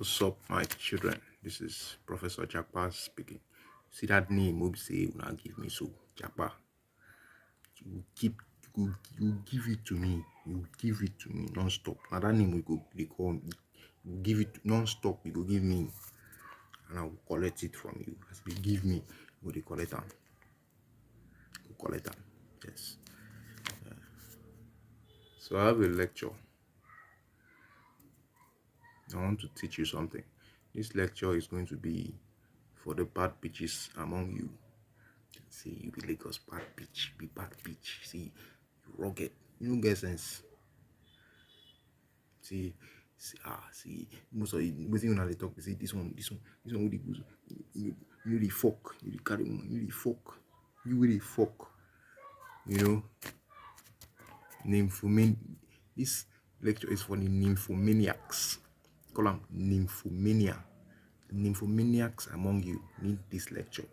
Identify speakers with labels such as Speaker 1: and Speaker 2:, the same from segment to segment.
Speaker 1: What's up, my children? This is Professor Jakpa speaking. See that name, we say, now give me so Jakpa. You keep, you give it to me. You give it to me non-stop. Now that name we go, they call me. You give it non-stop. You go give me, and I will collect it from you. As they give me, you go they collect them. You collect them. Yes. So I have a lecture. I want to teach you something. This lecture is going to be for the bad bitches among you. See, you be Lagos bad bitch, be bad bitch. See, you rugged, you don't get sense. See, most of it, waiting on the talk, see, this one with the goose. You the fuck, you the carry on, you the fuck, you with the fuck. You know, nymphoman. This lecture is for the nymphomaniacs. Call them nymphomania. Nymphomaniacs among you need this lecture.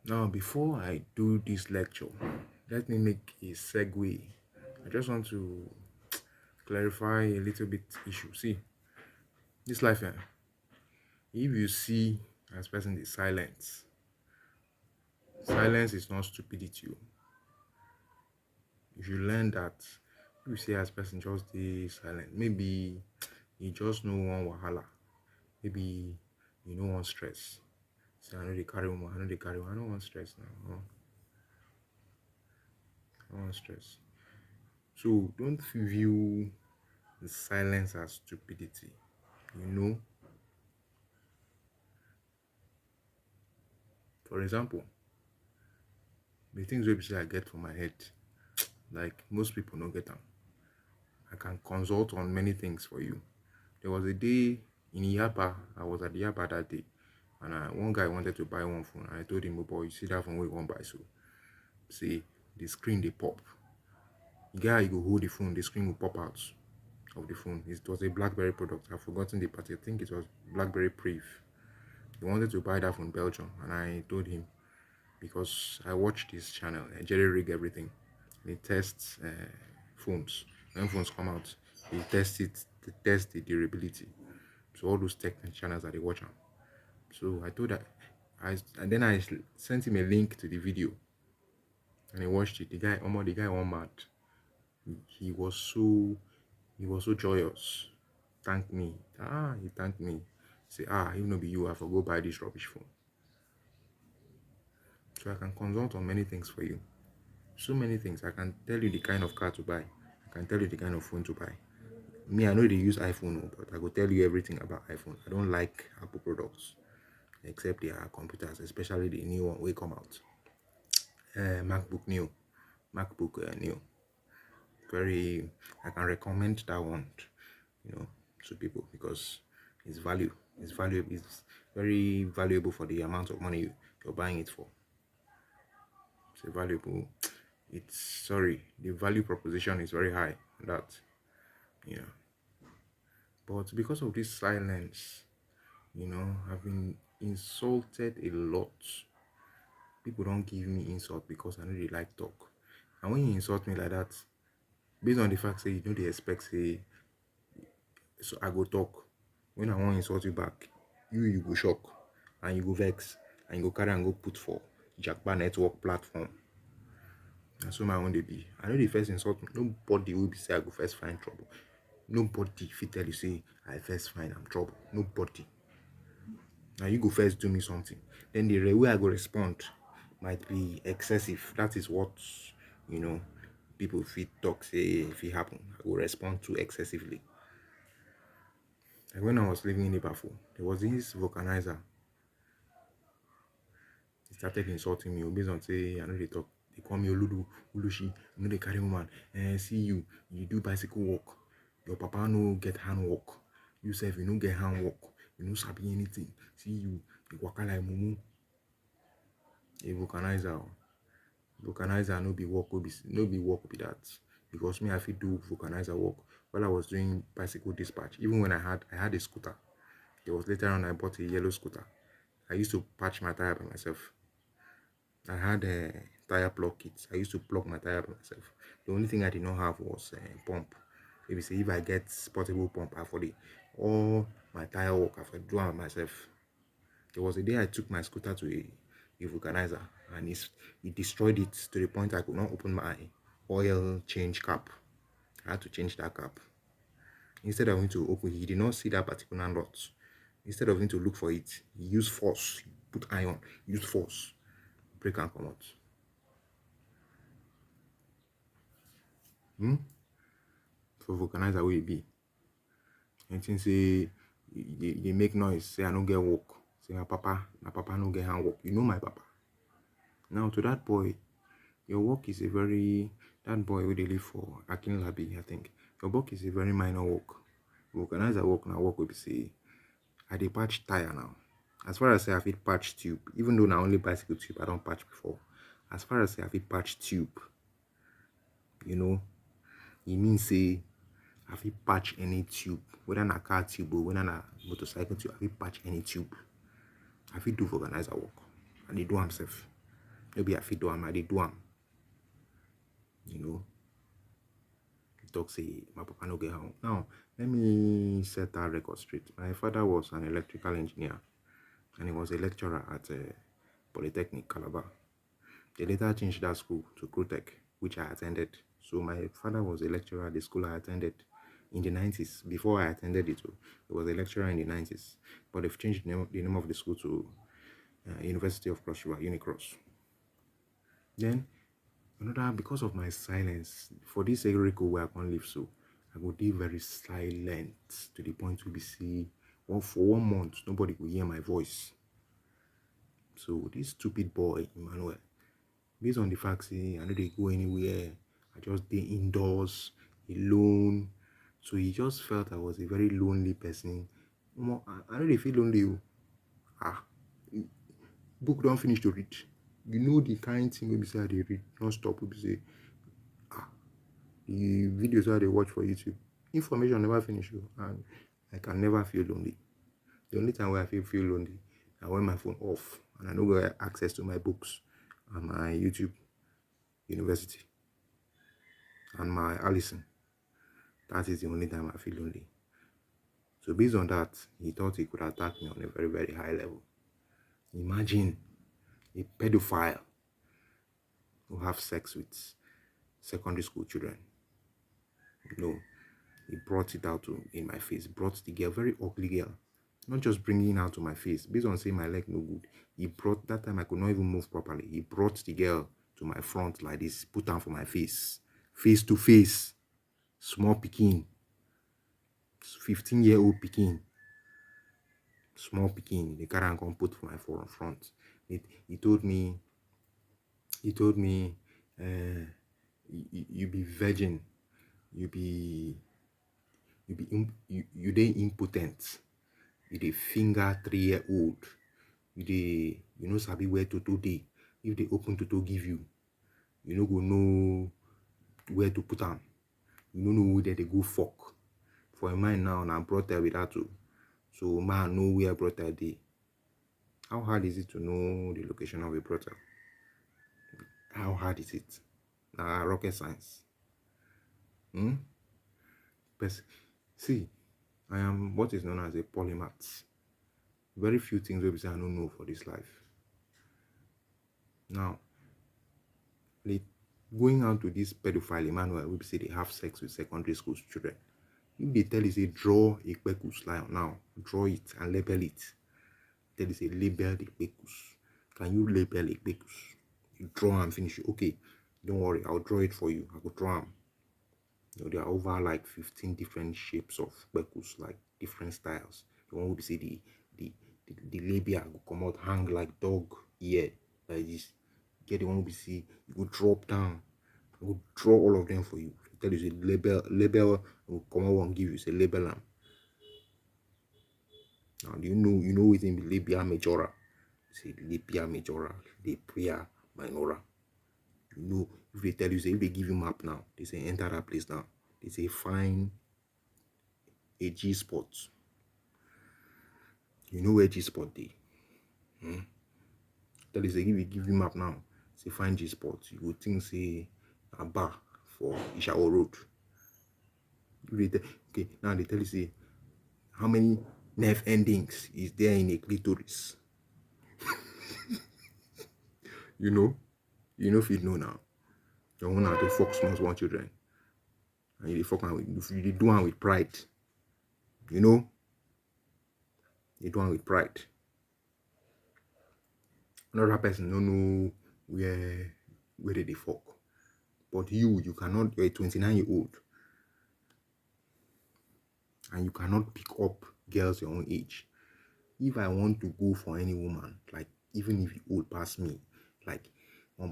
Speaker 1: Now, before I do this lecture, let me make a segue. I just want to clarify a little bit issue. See, this life, if you see as person is silence, silence is not stupidity. If you learn that, you see as person just be silent. Maybe you just know one wahala. Maybe you know one stress. Say, I know they carry woman, I know they carry woman. I don't want stress now. I don't want stress. So don't view the silence as stupidity. You know, for example, the things we say I get from my head, like most people don't get them. I can consult on many things for you. There was a day in Yapa, I was at Yapa that day, and one guy wanted to buy one phone. And I told him, oh boy, you see that phone we won't buy. So, see, the screen they pop. The guy, you go hold the phone, the screen will pop out of the phone. It was a BlackBerry product. I've forgotten the part. I think it was BlackBerry Priv. He wanted to buy that from Belgium, and I told him, because I watched this channel, Jerry Rig Everything. They test phones. When phones come out, they test it, they test the durability. So all those tech channels that they watch on. So I told that, and then I sent him a link to the video, and he watched it. The guy went mad. He was so joyous. Thanked me. He thanked me. Say, even though be you, I forgo buy this rubbish phone. So I can consult on many things for you. So many things. I can tell you the kind of car to buy. I can tell you the kind of phone to buy. Me, I know they use iPhone, but I will tell you everything about iPhone. I don't like Apple products, except their computers, especially the new one will come out. MacBook New. Very, I can recommend that one, to people because it's value. It's valuable. It's very valuable for the amount of money you're buying it for. It's a valuable. It's sorry, the value proposition is very high. That, yeah. But because of this silence, I've been insulted a lot. People don't give me insult because I know they like talk. And when you insult me like that, based on the fact say you know they expect say, so I go talk. When I want to insult you back, you go shock and you go vex and you go carry and go put for Jackpot network platform. And so my own they be. I know the first insult me. Nobody will be say I go first find trouble. Nobody if you tell you say I first find I'm trouble. Nobody. Now you go first do me something. Then the way I go respond might be excessive. That is what people fit talk say if it happen. I will respond too excessively. Like when I was living in Ibafu, there was this vulcanizer. He started insulting me based on say I know they talk. They call me Oludu, Ulushi, you know they carry woman. See you do bicycle walk. Your papa no get hand walk. You self you no get hand walk. You no sabi anything. See you waka like mumu. A vulcanizer. Vulcanizer no be work be that. Because me I fit do vulcanizer work while I was doing bicycle dispatch. Even when I had a scooter. It was later on I bought a yellow scooter. I used to patch my tire by myself. I had a tire plug kit. I used to plug my tire by myself. The only thing I did not have was a pump. Maybe say if I get portable pump, I for the all my tire work, I for do it myself. There was a day I took my scooter to a vulcanizer, and it destroyed it to the point I could not open my oil change cap. I had to change that cap. Instead of him to open, he did not see that particular nut. Instead of him to look for it, he used force. He put iron, use force, break and come out. For vulcanizer will be. Anything say they make noise, say I don't get work. Say my papa no get hand work. You know my papa. Now to that boy, your work is a very that boy who they live for Akin Labi, I think. Your work is a very minor work. Vulcanizer work now work will be say I dey patch tire now. As far as say I fit patch tube, even though now only bicycle tube I don't patch before. As far as say I fit patch tube, you know, it means say I fit patch any tube, whether na car tube or whether na motorcycle tube, I fit patch any tube. I fit do vulcanizer work. And they do am self. Maybe I fit do am, I dey do am. You know. He talk say my papa no get home. Now, let me set that record straight. My father was an electrical engineer and he was a lecturer at Polytechnic Calabar. They later changed that school to Crutech, which I attended. So my father was a lecturer at the school I attended in the 90s. Before I attended it, he was a lecturer in the 90s. But they've changed the name of the school to University of Cross River, Unicross. Then, another, because of my silence, for this area where I can't live, so I would be very silent to the point where we see, well, for 1 month, nobody could hear my voice. So this stupid boy, Emmanuel, based on the fact say I know they go anywhere, I just stay indoors alone. So he just felt I was a very lonely person. I know they feel lonely. Book don't finish to read. You know the kind thing we say they read non-stop. We say the videos that they watch for YouTube. Information never finish you, and I can never feel lonely. The only time where I feel lonely is when my phone off and I don't get access to my books and my YouTube university and my Allison. That is the only time I feel lonely. So based on that, he thought he could attack me on a very, very high level. Imagine a pedophile who have sex with secondary school children. You know, he brought it out in my face, brought the girl, very ugly girl. Not just bringing it out to my face, based on saying my leg no good. He brought, that time I could not even move properly. He brought the girl to my front like this, put down for my face to face. Small pikin, 15-year-old pikin, small pikin, the car and come put for my front. He told me, you be virgin, you dey impotent, you dey finger 3-year-old, you know sabi where toto dey. If they open toto give you, you no go know where to put them. You don't know where they go fuck. For a man now, na brother with that too. So man know where brother dey. How hard is it to know the location of a brother? How hard is it? Rocket science. But see, I am what is known as a polymath. Very few things will say I don't know for this life. Now, going out to this pedophile Emmanuel, we say they have sex with secondary school children. If they tell you say draw a kpekus line now, draw it and label it. Tell you say label the kpekus. Can you label a kpekus? You draw and finish it. Okay, don't worry, I'll draw it for you. I will draw them. You know, there are over like 15 different shapes of kpekus, like different styles. The one would say the labia will come out hang like dog ear like this. Get the one we see, you go drop down. I will draw all of them for you. Tell you say label will come out and give you say label them. Now do you know within the labia majora? Say labia majora, labia minora. You know, if they tell you, say if they give you map now, they say enter that place now. They say find a G spot. You know where G spot is. Tell you say if we give you map now, say find G spot. You would think say a bar for Ishawo Road. Okay, now they tell you, say, how many nerve endings is there in a clitoris? You know? You know if you know now. You want to fuck small children. And you fuck am with, you do one with pride. You know? You do one with pride. Another person don't know where they fuck. But you cannot, you're a 29-year-old, and you cannot pick up girls your own age. If I want to go for any woman, like even if you old past me, like I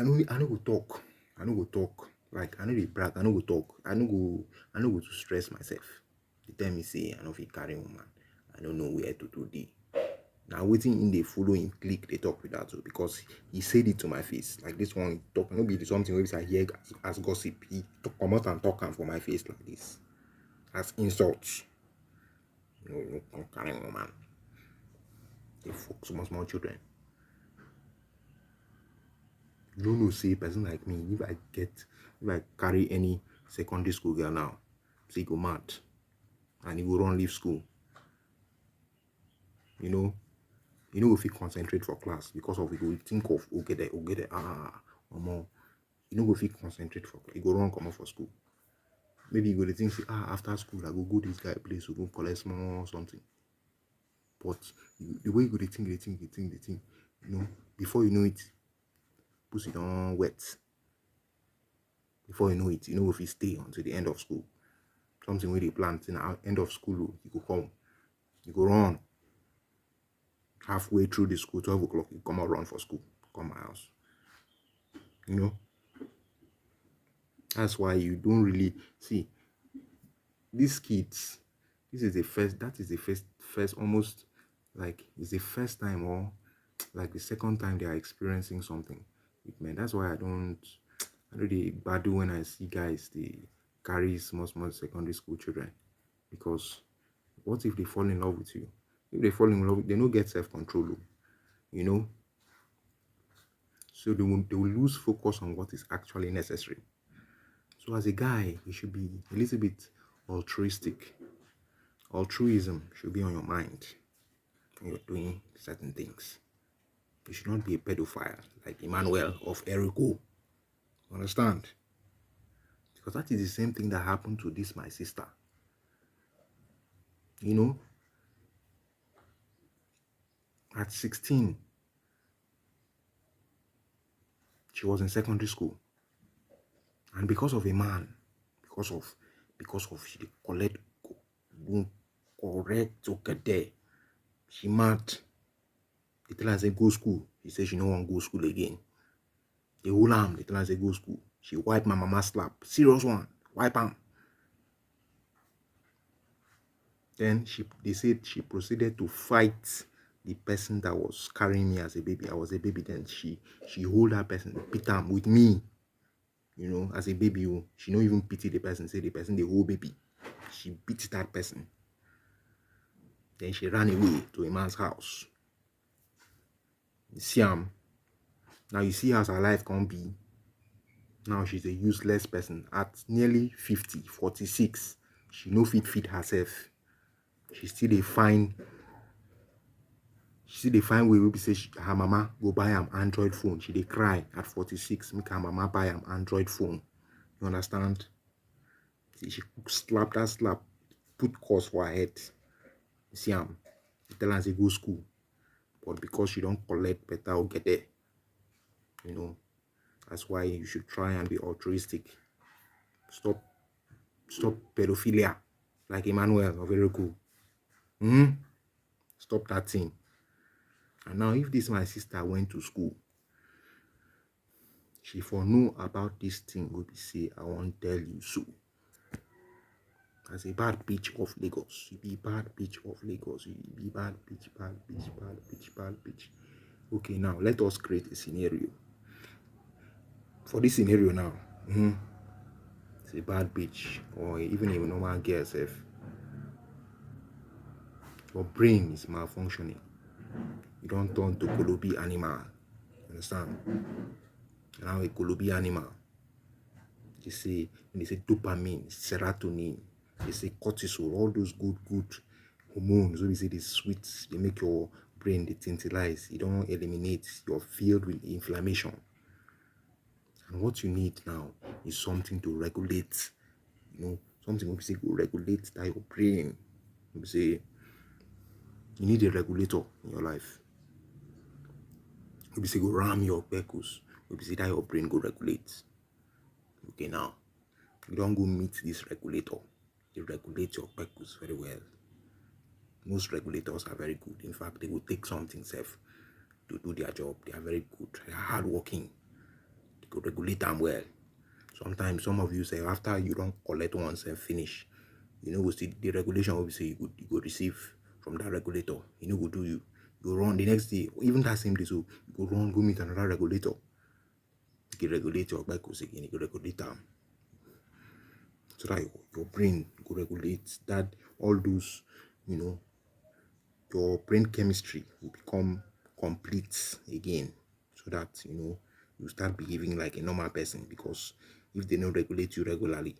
Speaker 1: no go talk. I no go talk. Like I know dey brag, I no go talk. I no go to stress myself. They tell me say I no fit carry woman. I don't know where to do the. Now waiting in the follow him click they talk with that too because he said it to my face. Like this one talk no be something where I hear as gossip. He talk come out and talk am for my face like this. As insults. No carry woman. They fuck small children. You don't know, say a person like me, if I carry any secondary school girl now, say go mad and he will run leave school. You know if he concentrate for class because of he go think of get there, or more. You know if he concentrate for he go run come out for school. Maybe you go to think say after school I go this guy place, we go collect small something. But the way you go to think, before you know it, pussy don't wet. Before you know it, if you stay until the end of school. Something where they plant in the end of school, you go come, you go run. Halfway through the school, 12 o'clock, you come out run for school, come my house. That's why you don't really see these kids. That is the first almost like it's the first time or like the second time they are experiencing something with men. That's why I know they bad when I see guys they carry small secondary school children, because what if they fall in love with you? If they fall in love, they don't get self-control, so they will lose focus on what is actually necessary. So as a guy, you should be a little bit altruistic. Altruism should be on your mind when you're doing certain things. You should not be a pedophile like Emmanuel of Eriko. Understand? Because that is the same thing that happened to this my sister. At 16, she was in secondary school. And because of a man, because of she collect correct to get there, she mad. They tell her say go school. She said she no want go school again. They hold am, they tell her say go school. She wipe my mama slap. Serious one. Wipe am. Then they said she proceeded to fight the person that was carrying me as a baby. I was a baby then. She hold that person, beat am with me. As a baby, she don't even pity the person, say the person the whole baby. She beat that person. Then she ran away to a man's house. You see am. Now you see how her life can be. Now she's a useless person. At nearly 50, 46, she no fit feed herself. She still dey find way wey be say her mama go buy am Android phone. She dey cry at 46, make her mama buy am Android phone. You understand? See, she slap, put curse for her head. You see am. Tell her say go school. But because she don't collect better or get there. That's why you should try and be altruistic. Stop pedophilia. Like Emmanuel of Eriko. Stop that thing. And now if this my sister went to school, she for know about this thing will be say I won't tell you so. As a bad bitch of Lagos, you be bad bitch of Lagos, you be bad bitch. Okay, now let us create a scenario. For this scenario now, it's a bad bitch or even a normal girl self. Your brain is malfunctioning. You don't turn to Kolobi animal. Understand? Now a Kolobi animal. When they say dopamine, serotonin, they say cortisol, all those good hormones. So they say the sweet, they make your brain they tantalize. You don't eliminate. You're filled with inflammation. And what you need now is something to regulate. Something we say go regulate that your brain. We say you need a regulator in your life. We say go ram your kpekus. We say that your brain go regulate. Okay, now you don't go meet this regulator. They regulate your kpekus very well. Most regulators are very good. In fact, they will take something safe to do their job. They are very good. They are hardworking. They could regulate them well. Sometimes some of you say after you don't collect once and finish, we see the regulation obviously you could receive from that regulator. Go do you. You run the next day, even that same day, so you go run, go meet another regulator. You can regulate your kpekus again, you can regulate them. So that your brain could regulate that all those, your brain chemistry will become complete again. So that you start behaving like a normal person, because if they don't regulate you regularly,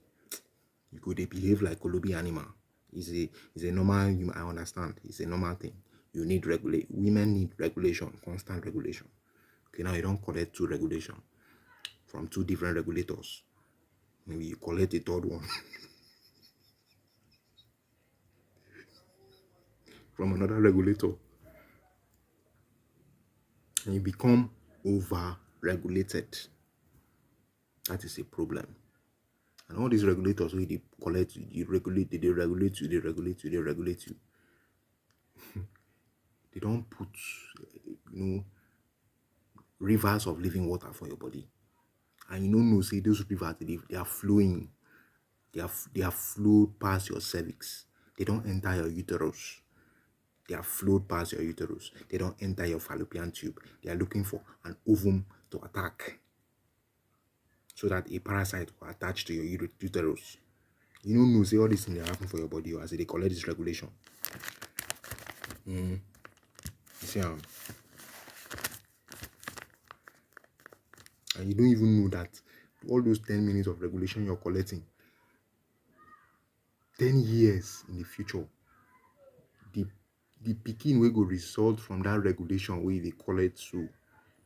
Speaker 1: you could behave like a lobby animal. It's a normal, I understand. It's a normal thing. You need regulate. Women need regulation, constant regulation. Okay, now you don't collect two regulation from two different regulators. Maybe you collect a third one from another regulator, and you become over regulated. That is a problem. And all these regulators where they collect you, they regulate you, they regulate you, they regulate you. They don't put rivers of living water for your body. And you don't know, say those rivers they are flowing. They are flowed past your cervix. They don't enter your uterus. They are flowed past your uterus. They don't enter your fallopian tube. They are looking for an ovum to attack, so that a parasite will attach to your uterus. You don't know, say all these things they happen for your body, or as they collect this regulation. You see, and you don't even know that all those 10 minutes of regulation you're collecting, 10 years in the future, the pikin will go result from that regulation where they collect. So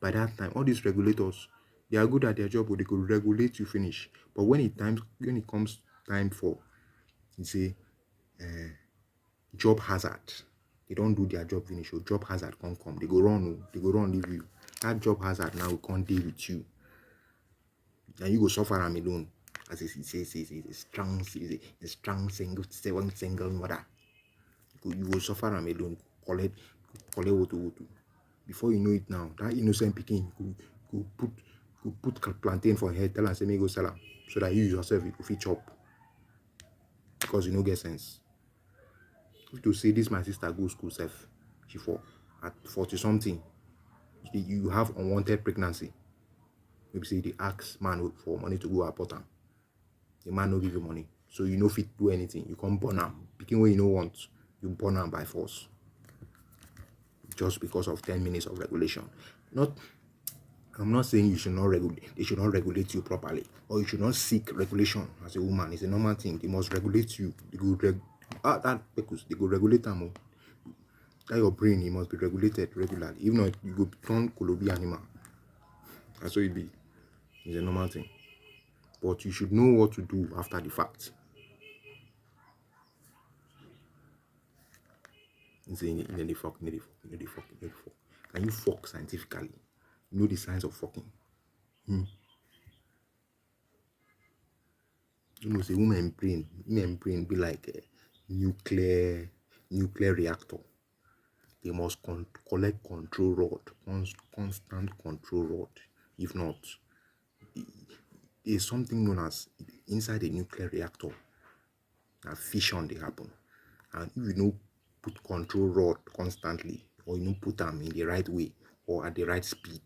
Speaker 1: by that time, all these regulators, they are good at their job, but they could regulate you finish. But when it comes time for, say, job hazard, they don't do their job finish. Or job hazard can't come. They go run, leave you. That job hazard now can't deal with you. And you go suffer them alone. As it says, it's a strong single mother. You will suffer them alone. Collect what. Before you know it now, that innocent pikin go put plantain for head, tell and say me go sell am, so that you yourself you go fit chop, because you no get sense. If to say this my sister go school self, she for at 40 something, you have unwanted pregnancy. Maybe say they ask man for money to go abort am. The man no give you money, so you no fit do anything. You come born am, pikin wey you no want, you born am by force, just because of 10 minutes of regulation. I'm not saying you should not regulate. They should not regulate you properly, or you should not seek regulation as a woman. It's a normal thing. They must regulate you. They go that because they go regulate them. That your brain, it must be regulated regularly. If not, you go turn kolobi animal. That's what it be. It's a normal thing. But you should know what to do after the fact. It's in the fuck. Can you fuck scientifically? You know the signs of fucking. Say women brain be like a nuclear reactor. They must collect control rod, constant control rod. If not, there's something known as inside a nuclear reactor, a fission they happen. And if you know put control rod constantly, or you know put them in the right way or at the right speed,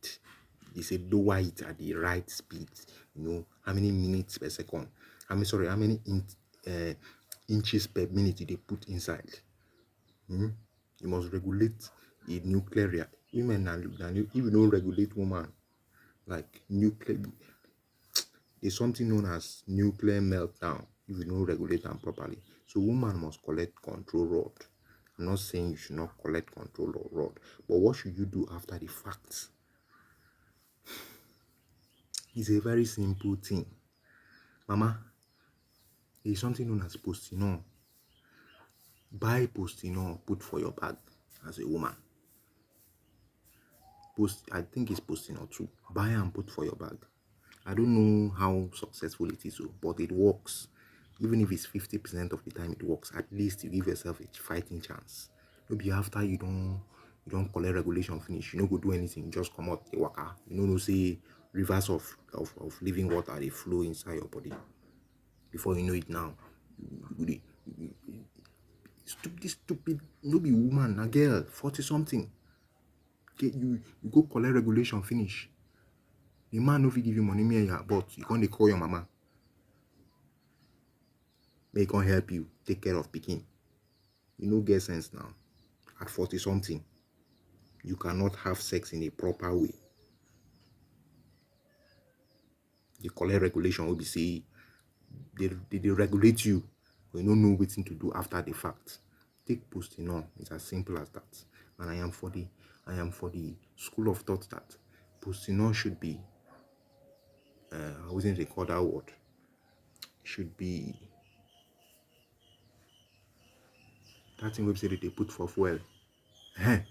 Speaker 1: they say lower it at the right speed. How many minutes per second? How many inches per minute they put inside? You must regulate a nuclear reactor. Women, if you don't regulate woman like nuclear, There's something known as nuclear meltdown if you don't regulate them properly. So woman must collect control rod. I'm not saying you should not collect control or rod, but what should you do after the fact? It's a very simple thing. Mama, there's something known as postinor. Buy postinor, put for your bag as a woman. I think it's postinor too. Buy and put for your bag. I don't know how successful it is, but it works. Even if it's 50% of the time it works, at least you give yourself a fighting chance. Maybe after you don't collect regulation finish, you no go do anything, just come out the waka. You know, say rivers of living water they flow inside your body. Before you know it now, stupid, no be woman, a girl, 40 something. You go collect regulation finish. The man no fit give you money, me but you can't call your mama. They can help you take care of pikin. You no get sense now. At 40 something, you cannot have sex in a proper way. The collect regulation will be say they regulate you, but you don't know what to do after the fact. Take postinor. It's as simple as that. And I am for the school of thought that postinor should be I wasn't recall that word. Should be that thing website they put for fuel. It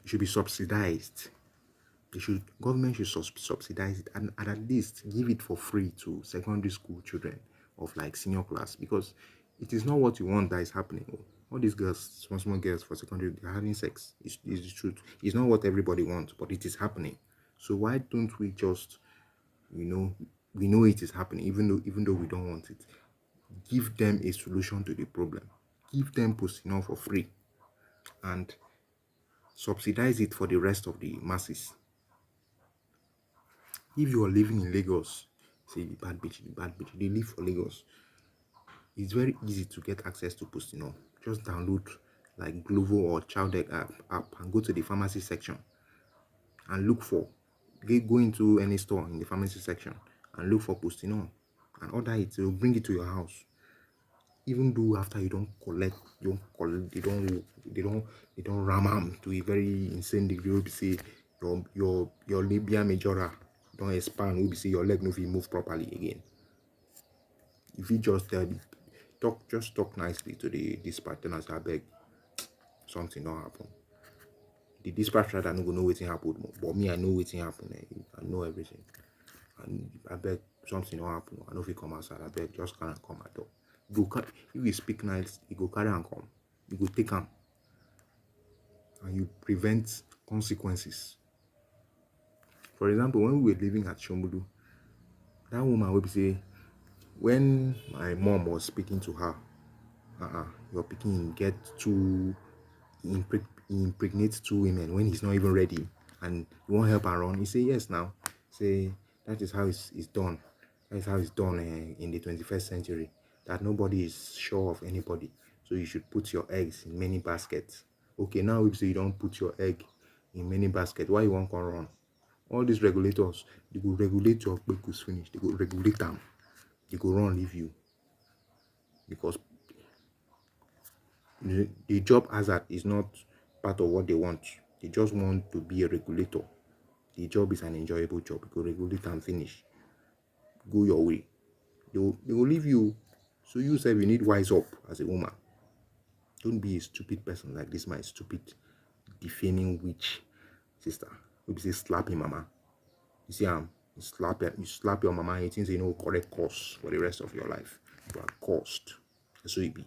Speaker 1: should be subsidized. Government should subsidize it and at least give it for free to secondary school children of like senior class, because it is not what you want that is happening. All these girls, small girls for secondary, they're having sex. It's the truth. It's not what everybody wants, but it is happening. So why don't we just, we know it is happening, even though we don't want it. Give them a solution to the problem. Give them posting for free and subsidize it for the rest of the masses. If you are living in Lagos, say the bad bitch, they live for Lagos, it's very easy to get access to posting. Just download like Glovo or Chowdeck app and go to the pharmacy section and look for, go into any store in the pharmacy section and look for posting and order it. They will bring it to your house. Even though after you don't collect, they don't ram to a very insane degree. Will be say your labia majora don't expand. Will be say your leg no fit move properly again. If you just talk nicely to the dispatch, then I beg something don't happen. The dispatch rider no go know wetin happen, but me I know wetin happen. I know everything, and I beg something don't happen. I know if you come outside, I beg just come and come at all. If you speak nice, you go carry and come. You go take them, and you prevent consequences. For example, when we were living at Shombudu, that woman would say, when my mom was speaking to her, your picking get to impregnate two women when he's not even ready, and you won't help her run. You say yes now. Say that is how it's done. That is how it's done in the 21st century. That nobody is sure of anybody. So you should put your eggs in many baskets. Okay, now if you don't put your egg in many baskets, why you won't come run? All these regulators, they will regulate your kpekus finish. They will regulate them. They go run leave you, because the job hazard is not part of what they want. They just want to be a regulator. The job is an enjoyable job. You go regulate and finish. Go your way. They will leave you. So you say you need wise up as a woman. Don't be a stupid person like this, my stupid defaming witch sister. We say slap your mama. You see, you slap your mama and you think you know correct course for the rest of your life. You are cursed. So it be.